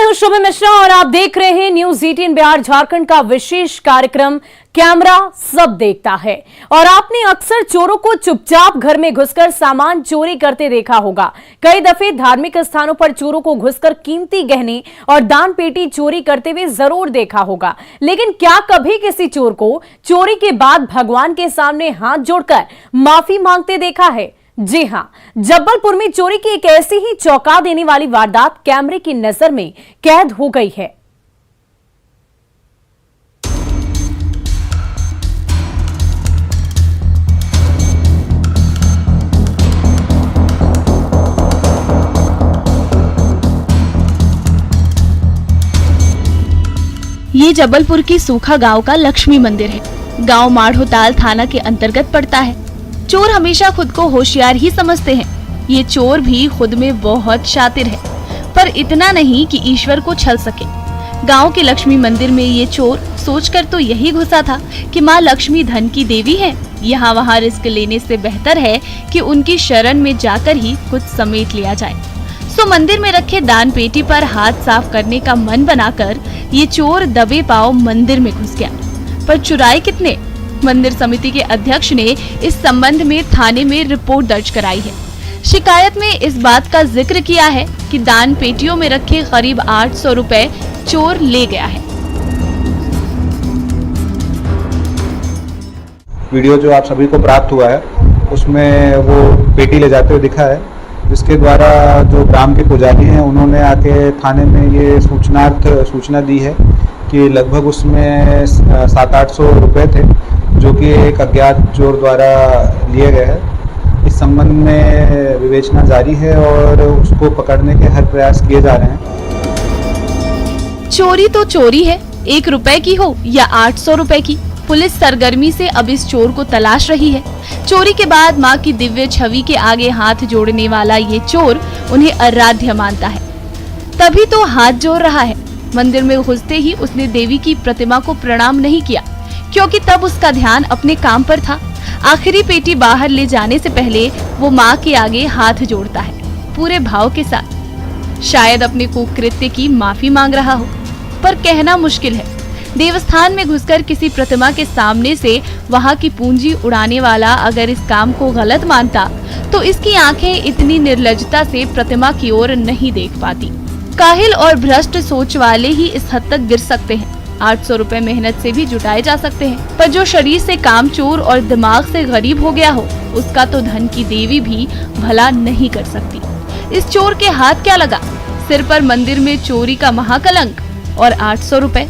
मैं हूं शुभ मिश्रा और आप देख रहे हैं न्यूज 18 बिहार झारखंड का विशेष कार्यक्रम कैमरा सब देखता है। और आपने अक्सर चोरों को चुपचाप घर में घुसकर सामान चोरी करते देखा होगा। कई दफे धार्मिक स्थानों पर चोरों को घुसकर कीमती गहने और दान पेटी चोरी करते हुए जरूर देखा होगा। लेकिन क्या कभी किसी चोर को चोरी के बाद भगवान के सामने हाथ जोड़कर माफी मांगते देखा है? जी हां, जबलपुर में चोरी की एक ऐसी ही चौंका देने वाली वारदात कैमरे की नजर में कैद हो गई है। ये जबलपुर की सूखा गांव का लक्ष्मी मंदिर है। गांव माढ़ोताल थाना के अंतर्गत पड़ता है। चोर हमेशा खुद को होशियार ही समझते हैं। ये चोर भी खुद में बहुत शातिर है, पर इतना नहीं कि ईश्वर को छल सके। गांव के लक्ष्मी मंदिर में ये चोर सोचकर तो यही घुसा था कि माँ लक्ष्मी धन की देवी है, यहाँ वहाँ रिस्क लेने से बेहतर है कि उनकी शरण में जाकर ही कुछ समेट लिया जाए। सो मंदिर में रखे दान पेटी पर हाथ साफ करने का मन बनाकर ये चोर दबे पांव मंदिर में घुस गया। पर चुराए कितने? मंदिर समिति के अध्यक्ष ने इस संबंध में थाने में रिपोर्ट दर्ज कराई है। शिकायत में इस बात का जिक्र किया है कि दान पेटियों में रखे करीब 800 रुपए चोर ले गया है। वीडियो जो आप सभी को प्राप्त हुआ है उसमें वो पेटी ले जाते हुए दिखा है, जिसके द्वारा जो ग्राम के पुजारी हैं उन्होंने आके थाने में ये सूचना दी है कि लगभग उसमें 700-800 रुपये थे, जो कि एक अज्ञात चोर द्वारा लिए गए हैं। इस संबंध में विवेचना जारी है और उसको पकड़ने के हर प्रयास किए जा रहे हैं। चोरी तो चोरी है, 1 रुपए की हो या 800 रुपए की, पुलिस सरगर्मी से अब इस चोर को तलाश रही है। चोरी के बाद मां की दिव्य छवि के आगे हाथ जोड़ने वाला ये चोर उन्हें आराध्य मानता है, तभी तो हाथ जोड़ रहा है। मंदिर में घुसते ही उसने देवी की प्रतिमा को प्रणाम नहीं किया, क्योंकि तब उसका ध्यान अपने काम पर था। आखिरी पेटी बाहर ले जाने से पहले वो माँ के आगे हाथ जोड़ता है, पूरे भाव के साथ। शायद अपने कुकृत्य की माफी मांग रहा हो, पर कहना मुश्किल है। देवस्थान में घुसकर किसी प्रतिमा के सामने से वहाँ की पूंजी उड़ाने वाला अगर इस काम को गलत मानता, तो इसकी आंखें इतनी निर्लज्जता से प्रतिमा की ओर नहीं देख पाती। काहिल और भ्रष्ट सोच वाले ही इस हद तक गिर सकते हैं। 800 रुपए मेहनत से भी जुटाए जा सकते हैं, पर जो शरीर से कामचोर और दिमाग से गरीब हो गया हो, उसका तो धन की देवी भी भला नहीं कर सकती। इस चोर के हाथ क्या लगा? सिर पर मंदिर में चोरी का महाकलंक और 800 रुपए,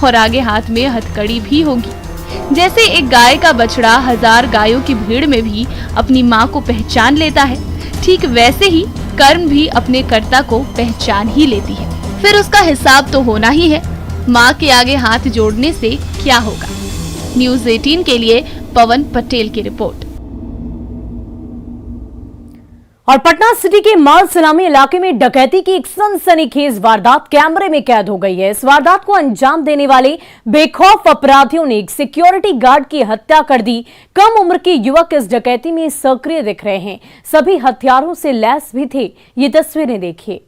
और आगे हाथ में हथकड़ी भी होगी। जैसे एक गाय का बछड़ा 1000 गायों की भीड़ में भी अपनी माँ को पहचान लेता है, ठीक वैसे ही कर्म भी अपने कर्ता को पहचान ही लेती है। फिर उसका हिसाब तो होना ही है। माँ के आगे हाथ जोड़ने से क्या होगा? न्यूज 18 के लिए पवन पटेल की रिपोर्ट। और पटना सिटी के माल सलामी इलाके में डकैती की एक सनसनीखेज वारदात कैमरे में कैद हो गई है। इस वारदात को अंजाम देने वाले बेखौफ अपराधियों ने एक सिक्योरिटी गार्ड की हत्या कर दी। कम उम्र के युवक इस डकैती में सक्रिय दिख रहे हैं, सभी हथियारों से लैस भी थे। ये तस्वीरें देखिए।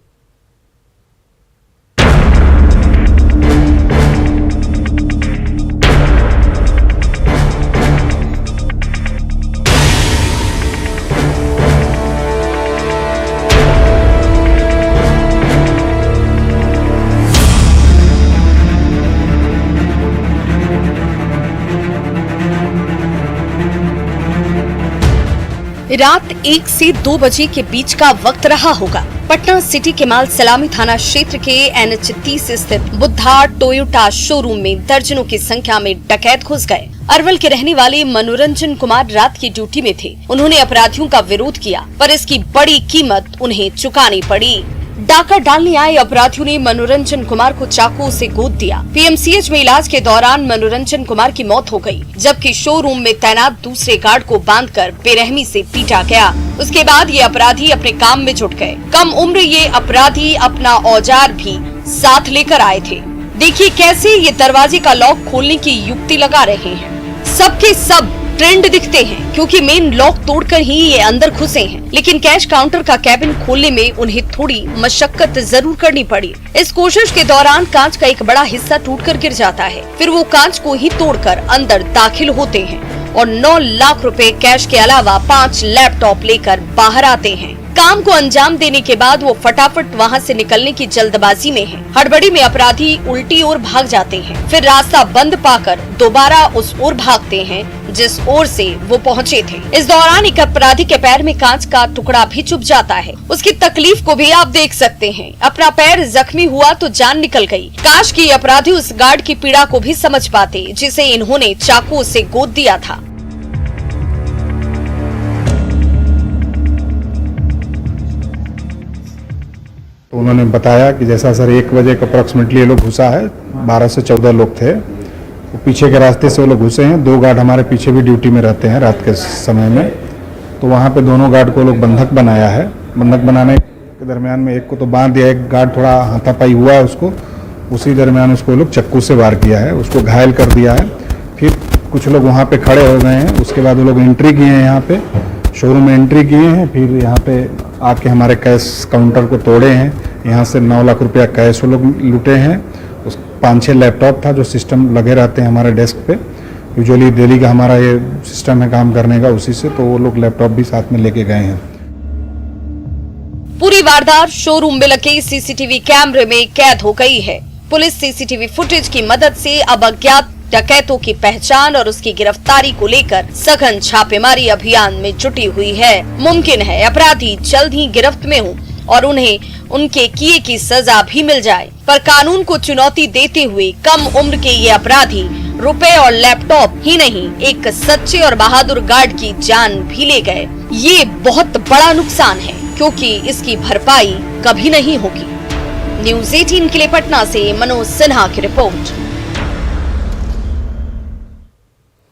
रात 1 से 2 बजे के बीच का वक्त रहा होगा। पटना सिटी के माल सलामी थाना क्षेत्र के NH 30 स्थित बुद्धा टोयोटा शोरूम में दर्जनों की संख्या में डकैत घुस गए। अरवल के रहने वाले मनोरंजन कुमार रात की ड्यूटी में थे। उन्होंने अपराधियों का विरोध किया, पर इसकी बड़ी कीमत उन्हें चुकानी पड़ी। डाका डालने आए अपराधियों ने मनोरंजन कुमार को चाकू से गोद दिया। PMCH में इलाज के दौरान मनोरंजन कुमार की मौत हो गई, जबकि शोरूम में तैनात दूसरे गार्ड को बांधकर बेरहमी से पीटा गया। उसके बाद ये अपराधी अपने काम में जुट गए। कम उम्र ये अपराधी अपना औजार भी साथ लेकर आए थे। देखिए कैसे ये दरवाजे का लॉक खोलने की युक्ति लगा रहे हैं। सबके सब ट्रेंड दिखते हैं क्योंकि मेन लॉक तोड़कर ही ये अंदर घुसे हैं। लेकिन कैश काउंटर का कैबिन खोलने में उन्हें थोड़ी मशक्कत जरूर करनी पड़ी। इस कोशिश के दौरान कांच का एक बड़ा हिस्सा टूटकर गिर जाता है। फिर वो कांच को ही तोड़कर अंदर दाखिल होते हैं और 9 लाख रुपए कैश के अलावा 5 लैपटॉप लेकर बाहर आते हैं। काम को अंजाम देने के बाद वो फटाफट वहां से निकलने की जल्दबाजी में हैं। हड़बड़ी में अपराधी उल्टी ओर भाग जाते हैं, फिर रास्ता बंद पाकर दोबारा उस ओर भागते हैं जिस ओर से वो पहुंचे थे। इस दौरान एक अपराधी के पैर में कांच का टुकड़ा भी चुभ जाता है। उसकी तकलीफ को भी आप देख सकते हैं। अपना पैर जख्मी हुआ तो जान निकल गई। काश कि अपराधी उस गार्ड की पीड़ा को भी समझ पाते जिसे इन्होंने चाकू से गोद दिया था। तो उन्होंने बताया कि जैसा सर 1 बजे का अप्रॉक्सीमेटली ये लोग घुसा है, 12 से 14 लोग थे। वो पीछे के रास्ते से वो लोग घुसे हैं। 2 गार्ड हमारे पीछे भी ड्यूटी में रहते हैं रात के समय में। तो वहाँ पे दोनों गार्ड को लोग बंधक बनाया है। बंधक बनाने के दरमियान में एक को तो बांध दिया, एक गार्ड थोड़ा हाथापाई हुआ है उसको। उसी दरमियान उसको लोग चक्कू से वार किया है, उसको घायल कर दिया है। फिर कुछ लोग वहाँ पे खड़े हो गए हैं। उसके बाद वो लोग एंट्री किए हैं, यहाँ पे शोरूम में एंट्री किए हैं। फिर यहाँ पे आके हमारे कैश काउंटर को तोड़े हैं। यहाँ से 9 लाख रुपया कैश वो लोग लूटे हैं। उस 5-6 लैपटॉप था जो सिस्टम लगे रहते हैं हमारे डेस्क पे। यूजुअली दिल्ली का हमारा ये सिस्टम है काम करने का, उसी से तो वो लोग लैपटॉप भी साथ में लेके गए हैं। पूरी वारदात शोरूम में लगे सीसीटीवी कैमरे में कैद हो गई है। पुलिस सीसीटीवी फुटेज की मदद से अब अज्ञात डकैतों की पहचान और उसकी गिरफ्तारी को लेकर सघन छापेमारी अभियान में जुटी हुई है। मुमकिन है अपराधी जल्द ही गिरफ्त में हों और उन्हें उनके किए की सजा भी मिल जाए। पर कानून को चुनौती देते हुए कम उम्र के ये अपराधी रुपए और लैपटॉप ही नहीं, एक सच्चे और बहादुर गार्ड की जान भी ले गए। ये बहुत बड़ा नुकसान है क्योंकि इसकी भरपाई कभी नहीं होगी। न्यूज़ 18 के लिए पटना से मनोज सिन्हा की रिपोर्ट।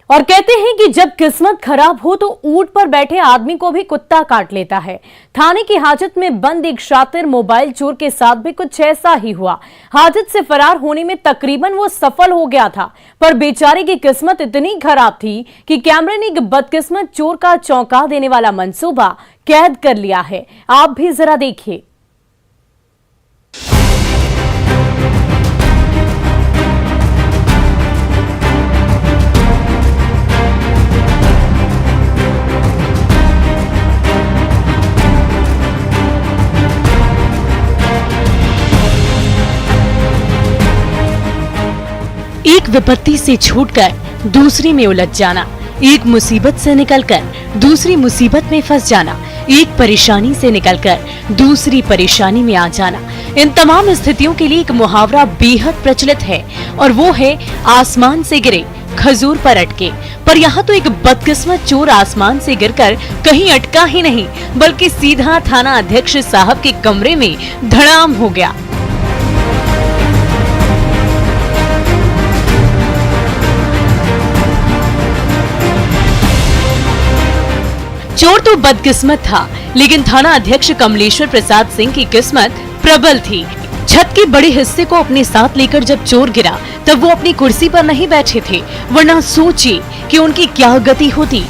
और कहते हैं कि जब किस्मत खराब हो तो ऊंट पर बैठे आदमी को भी कुत्ता काट लेता है। थाने की हाजत में बंद एक शातिर मोबाइल चोर के साथ भी कुछ ऐसा ही हुआ। हाजत से फरार होने में तकरीबन वो सफल हो गया था, पर बेचारे की किस्मत इतनी खराब थी कि कैमरे ने एक बदकिस्मत चोर का चौंका देने वाला मंसूबा कैद कर लिया है। आप भी जरा देखिए। एक विपत्ति से छूटकर दूसरी में उलझ जाना, एक मुसीबत से निकलकर दूसरी मुसीबत में फंस जाना, एक परेशानी से निकलकर दूसरी परेशानी में आ जाना, इन तमाम स्थितियों के लिए एक मुहावरा बेहद प्रचलित है और वो है आसमान से गिरे खजूर पर अटके। पर यहाँ तो एक बदकिस्मत चोर आसमान से गिरकर कहीं अटका ही नहीं बल्कि सीधा थाना अध्यक्ष साहब के कमरे में धड़ाम हो गया। चोर तो बदकिस्मत था, लेकिन थाना अध्यक्ष कमलेश्वर प्रसाद सिंह की किस्मत प्रबल थी। छत के बड़े हिस्से को अपने साथ लेकर जब चोर गिरा तब वो अपनी कुर्सी पर नहीं बैठे थे, वरना सोचिए कि उनकी क्या गति होती।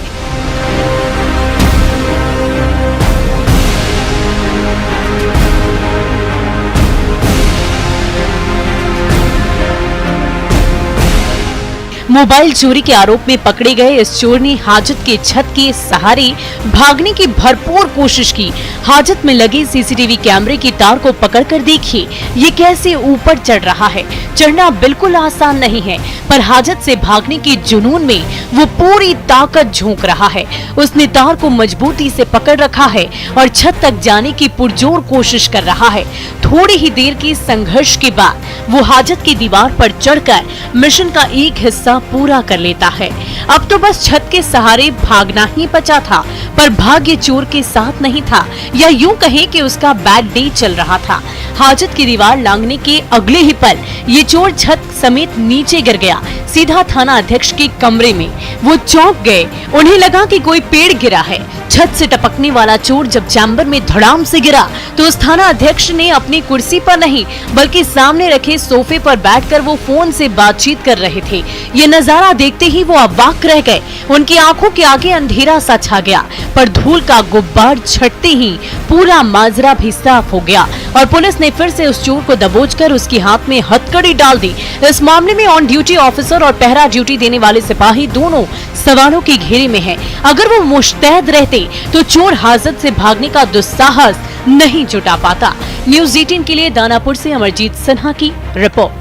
मोबाइल चोरी के आरोप में पकड़े गए इस चोर ने हाजत के छत के सहारे भागने की भरपूर कोशिश की। हाजत में लगे सीसीटीवी कैमरे की तार को पकड़कर देखिए ये कैसे ऊपर चढ़ रहा है। चढ़ना बिल्कुल आसान नहीं है, पर हाजत से भागने के जुनून में वो पूरी ताकत झोंक रहा है। उसने तार को मजबूती से पकड़ रखा है और छत तक जाने की पुरजोर कोशिश कर रहा है। थोड़ी ही देर के संघर्ष के बाद वो हाजत की दीवार पर चढ़कर मिशन का एक हिस्सा पूरा कर लेता है। अब तो बस छत के सहारे भागना ही बचा था, पर भाग्य चोर के साथ नहीं था, या यूं कहें कि उसका बैड डे चल रहा था। हाजत की दीवार लांघने के अगले ही पल ये चोर छत समेत नीचे गिर गया, सीधा थाना अध्यक्ष के कमरे में। वो चौंक गए, उन्हें लगा कि कोई पेड़ गिरा है। छत से टपकने वाला चोर जब चैम्बर में धड़ाम से गिरा तो उस थाना अध्यक्ष ने अपने कुर्सी पर नहीं बल्कि सामने रखे सोफे पर बैठकर वो फोन से बातचीत कर रहे थे। ये नजारा देखते ही वो अवाक रह गए। उनकी आंखों के आगे अंधेरा सा छा गया, पर धूल का गुब्बार छटते ही पूरा माजरा भी साफ हो गया और पुलिस ने फिर से उस चोर को दबोचकर उसके हाथ में हथकड़ी डाल दी। इस मामले में ऑन ड्यूटी ऑफिसर और पहरा ड्यूटी देने वाले सिपाही दोनों सवालों की घेरे में हैं। अगर वो मुस्तैद रहते तो चोर हाजत से भागने का दुस्साहस नहीं जुटा पाता। न्यूज़ 18 के लिए दानापुर से अमरजीत सिन्हा की रिपोर्ट।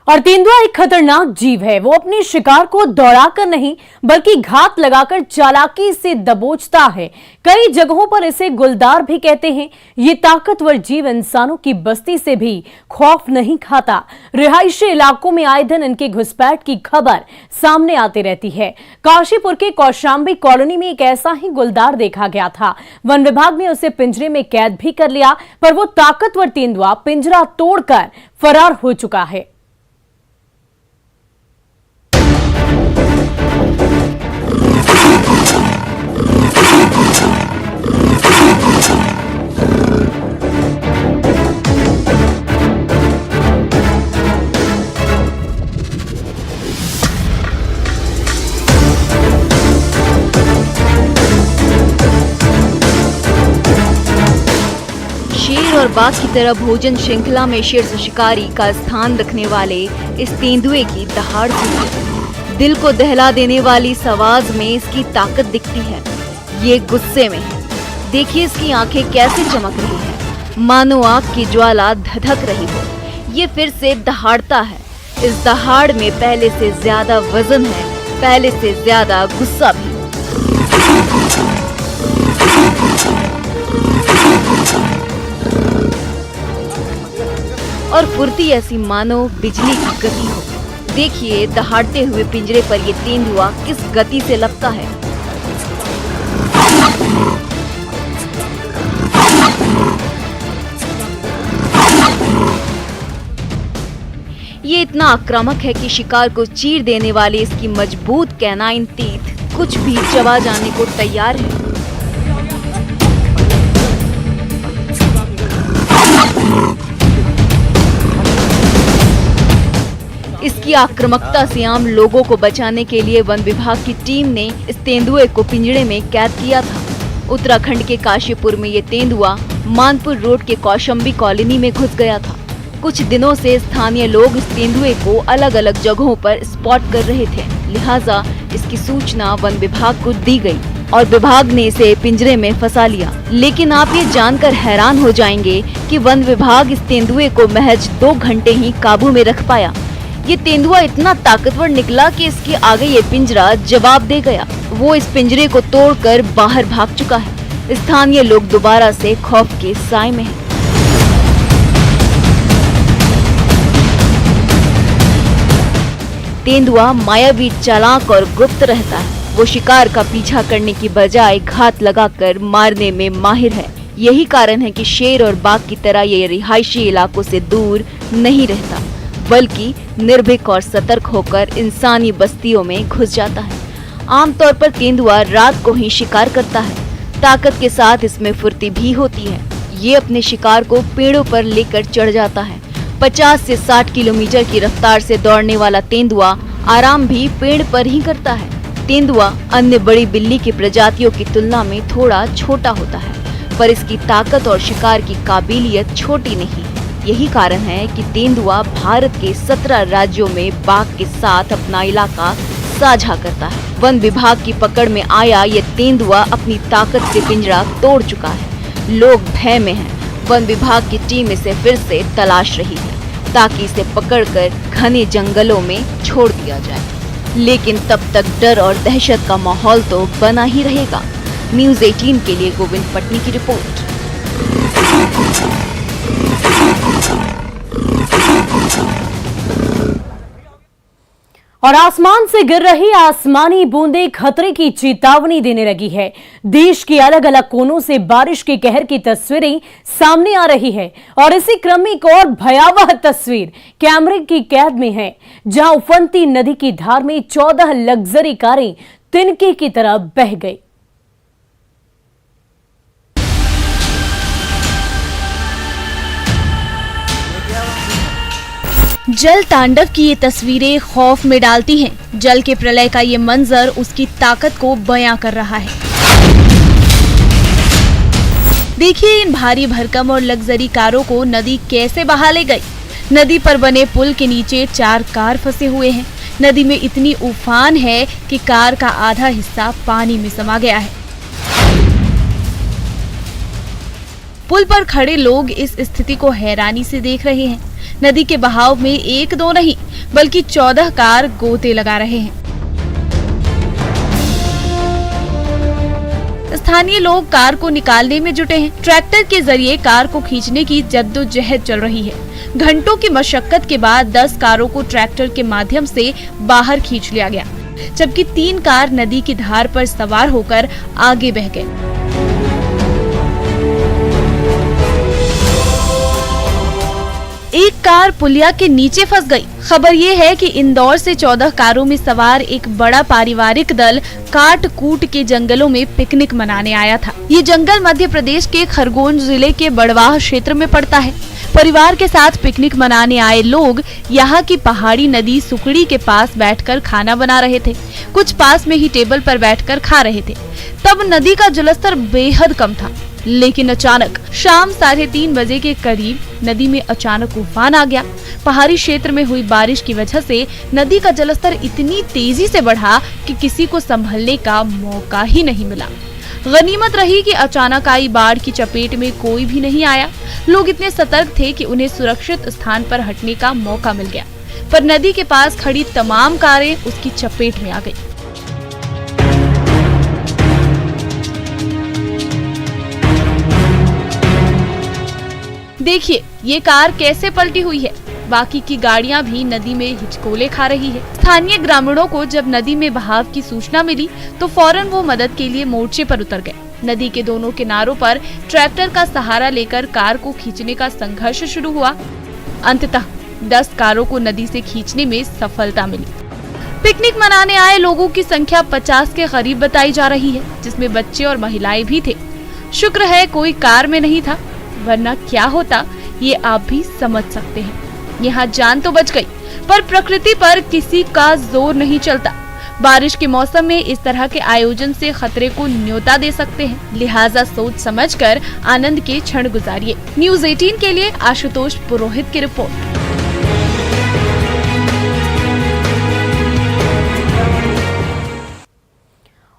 और तेंदुआ एक खतरनाक जीव है। वो अपने शिकार को दौड़ाकर नहीं बल्कि घात लगाकर चालाकी से दबोचता है। कई जगहों पर इसे गुलदार भी कहते हैं। ये ताकतवर जीव इंसानों की बस्ती से भी खौफ नहीं खाता। रिहायशी इलाकों में आए दिन इनके घुसपैठ की खबर सामने आती रहती है। काशीपुर के कौशाम्बी कॉलोनी में एक ऐसा ही गुलदार देखा गया था। वन विभाग ने उसे पिंजरे में कैद भी कर लिया, पर वो ताकतवर तेंदुआ पिंजरा तोड़कर फरार हो चुका है। शेर और बाघ की तरह भोजन श्रृंखला में शीर्ष शिकारी का स्थान रखने वाले इस तेंदुए की दहाड़ होती, दिल को दहला देने वाली इस आवाज में इसकी ताकत दिखती है। ये गुस्से में है। देखिए इसकी आंखें कैसे चमक रही है, मानो आग की ज्वाला धधक रही हो। ये फिर से दहाड़ता है। इस दहाड़ में पहले से ज्यादा वजन है, पहले से ज्यादा गुस्सा भी। और फुर्ती ऐसी मानो बिजली की गति हो। देखिए दहाड़ते हुए पिंजरे पर ये तेंदुआ किस गति से लपका है। ये इतना आक्रामक है कि शिकार को चीर देने वाली इसकी मजबूत कैनाइन टीथ कुछ भी चबा जाने को तैयार है। इसकी आक्रामकता से आम लोगों को बचाने के लिए वन विभाग की टीम ने इस तेंदुए को पिंजरे में कैद किया था। उत्तराखंड के काशीपुर में ये तेंदुआ मानपुर रोड के कौशाम्बी कॉलोनी में घुस गया था। कुछ दिनों से स्थानीय लोग इस तेंदुए को अलग अलग जगहों पर स्पॉट कर रहे थे, लिहाजा इसकी सूचना वन विभाग को दी गई और विभाग ने इसे पिंजरे में फंसा लिया। लेकिन आप ये जानकर हैरान हो जाएंगे कि वन विभाग इस तेंदुए को महज 2 घंटे ही काबू में रख पाया। ये तेंदुआ इतना ताकतवर निकला कि इसके आगे ये पिंजरा जवाब दे गया। वो इस पिंजरे को तोड़कर बाहर भाग चुका है। स्थानीय लोग दोबारा से खौफ के साए में हैं। तेंदुआ मायावी, चालाक और गुप्त रहता है। वो शिकार का पीछा करने की बजाय घात लगाकर मारने में माहिर है। यही कारण है कि शेर और बाघ की तरह ये रिहायशी इलाकों से दूर नहीं रहता, बल्कि निर्भीक और सतर्क होकर इंसानी बस्तियों में घुस जाता है। आमतौर पर तेंदुआ रात को ही शिकार करता है। ताकत के साथ इसमें फुर्ती भी होती है। ये अपने शिकार को पेड़ों पर लेकर चढ़ जाता है। 50 से 60 किलोमीटर की रफ्तार से दौड़ने वाला तेंदुआ आराम भी पेड़ पर ही करता है। तेंदुआ अन्य बड़ी बिल्ली की प्रजातियों की तुलना में थोड़ा छोटा होता है, पर इसकी ताकत और शिकार की काबिलियत छोटी नहीं। यही कारण है कि तेंदुआ भारत के 17 राज्यों में बाघ के साथ अपना इलाका साझा करता है। वन विभाग की पकड़ में आया ये तेंदुआ अपनी ताकत से पिंजरा तोड़ चुका है। लोग भय में हैं। वन विभाग की टीम इसे फिर से तलाश रही है ताकि इसे पकड़कर घने जंगलों में छोड़ दिया जाए। लेकिन तब तक डर और दहशत का माहौल तो बना ही रहेगा। न्यूज़ 18 के लिए गोविंद पटनी की रिपोर्ट। और आसमान से गिर रही आसमानी बूंदें खतरे की चेतावनी देने लगी है। देश के अलग अलग कोनों से बारिश के कहर की तस्वीरें सामने आ रही है और इसी क्रम में एक और भयावह तस्वीर कैमरे की कैद में है, जहां उफनती नदी की धार में 14 लग्जरी कारें तिनके की तरह बह गई। जल तांडव की ये तस्वीरें खौफ में डालती हैं। जल के प्रलय का ये मंजर उसकी ताकत को बयां कर रहा है। देखिए इन भारी भरकम और लग्जरी कारों को नदी कैसे बहा ले गई। नदी पर बने पुल के नीचे 4 कार फंसे हुए हैं। नदी में इतनी उफान है कि कार का आधा हिस्सा पानी में समा गया है। पुल पर खड़े लोग इस स्थिति को हैरानी से देख रहे हैं। नदी के बहाव में 1-2 नहीं बल्कि 14 कार गोते लगा रहे हैं। स्थानीय लोग कार को निकालने में जुटे हैं। ट्रैक्टर के जरिए कार को खींचने की जद्दोजहद चल रही है। घंटों की मशक्कत के बाद 10 कारों को ट्रैक्टर के माध्यम से बाहर खींच लिया गया, जबकि 3 कार नदी की धार पर सवार होकर आगे बह गए। एक कार पुलिया के नीचे फंस गई। खबर ये है कि इंदौर से 14 कारों में सवार एक बड़ा पारिवारिक दल काट कूट के जंगलों में पिकनिक मनाने आया था। ये जंगल मध्य प्रदेश के खरगोन जिले के बड़वाह क्षेत्र में पड़ता है। परिवार के साथ पिकनिक मनाने आए लोग यहाँ की पहाड़ी नदी सुकड़ी के पास बैठकर खाना बना रहे थे। कुछ पास में ही टेबल पर बैठकर खा रहे थे। तब नदी का जलस्तर बेहद कम था, लेकिन अचानक शाम 3:30 बजे के करीब नदी में अचानक उफान आ गया। पहाड़ी क्षेत्र में हुई बारिश की वजह से नदी का जलस्तर इतनी तेजी से बढ़ा कि किसी को संभलने का मौका ही नहीं मिला। गनीमत रही कि अचानक आई बाढ़ की चपेट में कोई भी नहीं आया। लोग इतने सतर्क थे कि उन्हें सुरक्षित स्थान पर हटने का मौका मिल गया, पर नदी के पास खड़ी तमाम कारें उसकी चपेट में आ गई। देखिए ये कार कैसे पलटी हुई है। बाकी की गाड़ियां भी नदी में हिचकोले खा रही है। स्थानीय ग्रामीणों को जब नदी में बहाव की सूचना मिली तो फौरन वो मदद के लिए मोर्चे पर उतर गए। नदी के दोनों किनारों पर ट्रैक्टर का सहारा लेकर कार को खींचने का संघर्ष शुरू हुआ। अंततः 10 कारों को नदी से खींचने में सफलता मिली। पिकनिक मनाने आए लोगों की संख्या 50 के करीब बताई जा रही है, जिसमें बच्चे और महिलाएं भी थे। शुक्र है कोई कार में नहीं था, वरना क्या होता ये आप भी समझ सकते हैं। यहाँ जान तो बच गई, पर प्रकृति पर किसी का जोर नहीं चलता। बारिश के मौसम में इस तरह के आयोजन से खतरे को न्योता दे सकते हैं, लिहाजा सोच समझकर आनंद के क्षण गुजारिए। न्यूज़ 18 के लिए आशुतोष पुरोहित की रिपोर्ट।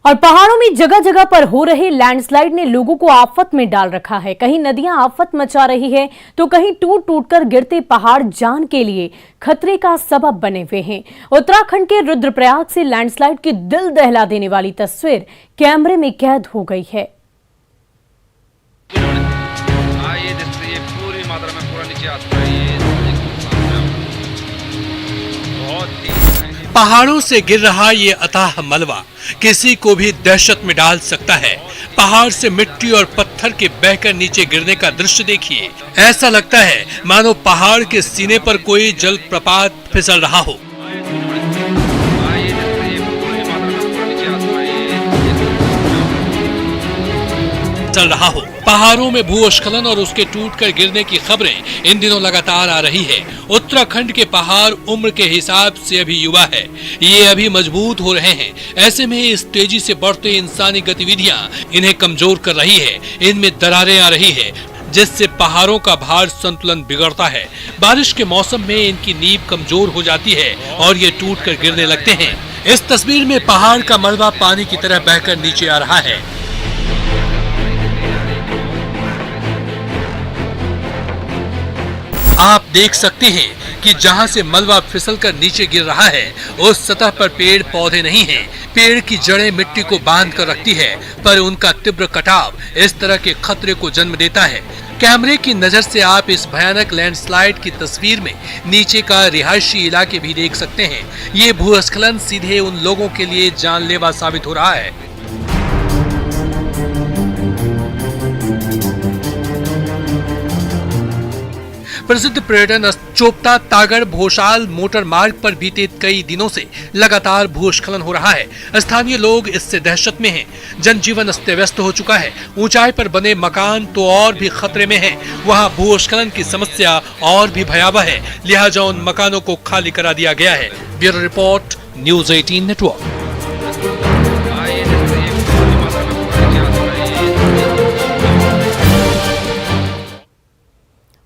और पहाड़ों में जगह जगह पर हो रहे लैंडस्लाइड ने लोगों को आफत में डाल रखा है। कहीं नदियां आफत मचा रही है तो कहीं टूट टूटकर गिरते पहाड़ जान के लिए खतरे का सबब बने हुए हैं। उत्तराखंड के रुद्रप्रयाग से लैंडस्लाइड की दिल दहला देने वाली तस्वीर कैमरे में कैद हो गई है। पहाड़ों से गिर रहा ये अथाह मलबा किसी को भी दहशत में डाल सकता है। पहाड़ से मिट्टी और पत्थर के बहकर नीचे गिरने का दृश्य देखिए। ऐसा लगता है मानो पहाड़ के सीने पर कोई जलप्रपात फिसल रहा हो। पहाड़ों में भूस्खलन और उसके टूटकर गिरने की खबरें इन दिनों लगातार आ रही है। उत्तराखंड के पहाड़ उम्र के हिसाब से अभी युवा है, ये अभी मजबूत हो रहे हैं। ऐसे में इस तेजी से बढ़ते इंसानी गतिविधियां इन्हें कमजोर कर रही है। इनमें दरारें आ रही है, जिससे पहाड़ों का भार संतुलन बिगड़ता है। बारिश के मौसम में इनकी नींव कमजोर हो जाती है और ये टूट कर गिरने लगते हैं। इस तस्वीर में पहाड़ का मलबा पानी की तरह बहकर नीचे आ रहा है। आप देख सकते हैं कि जहां से मलबा फिसलकर नीचे गिर रहा है उस सतह पर पेड़ पौधे नहीं हैं। पेड़ की जड़ें मिट्टी को बांध कर रखती है, पर उनका तीव्र कटाव इस तरह के खतरे को जन्म देता है। कैमरे की नजर से आप इस भयानक लैंडस्लाइड की तस्वीर में नीचे का रिहायशी इलाके भी देख सकते हैं। ये भूस्खलन सीधे उन लोगों के लिए जानलेवा साबित हो रहा है। प्रसिद्ध पर्यटन चोपता तागड़ भोसाल मोटर मार्ग पर बीते कई दिनों से लगातार भूस्खलन हो रहा है। स्थानीय लोग इससे दहशत में हैं। जनजीवन अस्त व्यस्त हो चुका है। ऊंचाई पर बने मकान तो और भी खतरे में हैं। वहां भूस्खलन की समस्या और भी भयावह है, लिहाजा उन मकानों को खाली करा दिया गया है। Bureau report, news 18 network.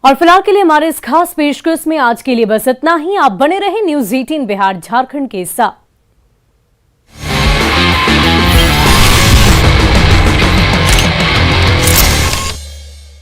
और फिलहाल के लिए हमारे इस खास पेशकश में आज के लिए बस इतना ही। आप बने रहे न्यूज़ 18 बिहार झारखंड के साथ।